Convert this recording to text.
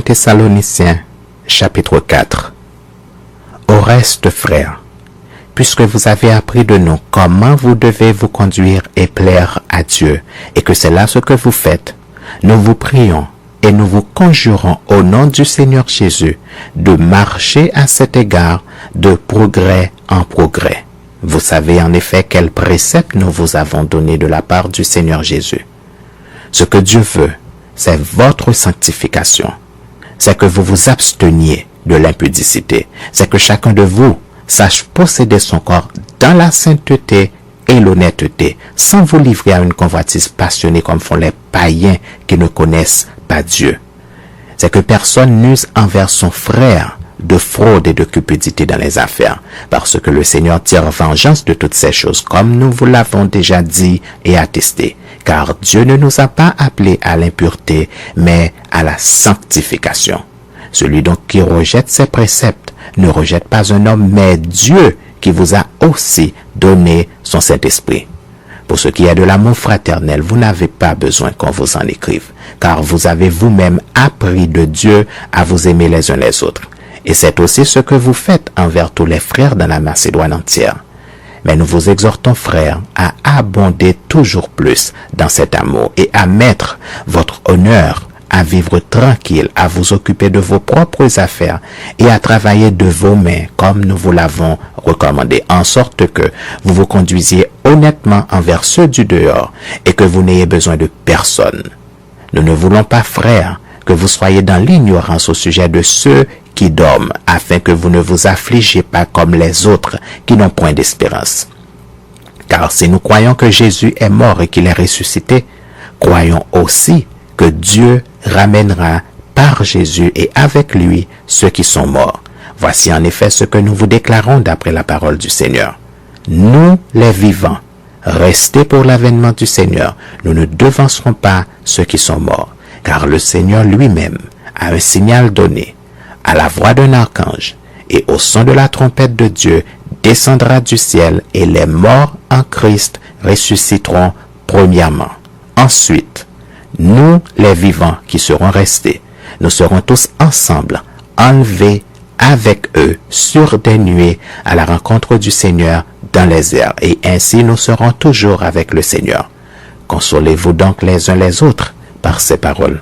Thessaloniciens, chapitre 4. Au reste, frères, puisque vous avez appris de nous comment vous devez vous conduire et plaire à Dieu, et que c'est là ce que vous faites, nous vous prions et nous vous conjurons au nom du Seigneur Jésus de marcher à cet égard de progrès en progrès. Vous savez en effet quels préceptes nous vous avons donnés de la part du Seigneur Jésus. Ce que Dieu veut, c'est votre sanctification. C'est que vous vous absteniez de l'impudicité. C'est que chacun de vous sache posséder son corps dans la sainteté et l'honnêteté, sans vous livrer à une convoitise passionnée comme font les païens qui ne connaissent pas Dieu. C'est que personne n'use envers son frère de fraude et de cupidité dans les affaires, parce que le Seigneur tire vengeance de toutes ces choses, comme nous vous l'avons déjà dit et attesté, car Dieu ne nous a pas appelés à l'impureté, mais à la sanctification. Celui donc qui rejette ses préceptes ne rejette pas un homme, mais Dieu qui vous a aussi donné son Saint-Esprit. Pour ce qui est de l'amour fraternel, vous n'avez pas besoin qu'on vous en écrive, car vous avez vous-même appris de Dieu à vous aimer les uns les autres. Et c'est aussi ce que vous faites envers tous les frères dans la Macédoine entière. Mais nous vous exhortons, frères, à abonder toujours plus dans cet amour et à mettre votre honneur à vivre tranquille, à vous occuper de vos propres affaires et à travailler de vos mains comme nous vous l'avons recommandé, en sorte que vous vous conduisiez honnêtement envers ceux du dehors et que vous n'ayez besoin de personne. Nous ne voulons pas, frères, que vous soyez dans l'ignorance au sujet de ceux qui dorment, afin que vous ne vous affligez pas comme les autres qui n'ont point d'espérance. Car si nous croyons que Jésus est mort et qu'il est ressuscité, croyons aussi que Dieu ramènera par Jésus et avec lui ceux qui sont morts. Voici en effet ce que nous vous déclarons d'après la parole du Seigneur. Nous, les vivants, restés pour l'avènement du Seigneur, nous ne devancerons pas ceux qui sont morts, car le Seigneur lui-même a un signal donné. À la voix d'un archange et au son de la trompette de Dieu descendra du ciel et les morts en Christ ressusciteront premièrement. Ensuite, nous, les vivants qui serons restés, nous serons tous ensemble enlevés avec eux sur des nuées à la rencontre du Seigneur dans les airs, et ainsi nous serons toujours avec le Seigneur. Consolez-vous donc les uns les autres par ces paroles.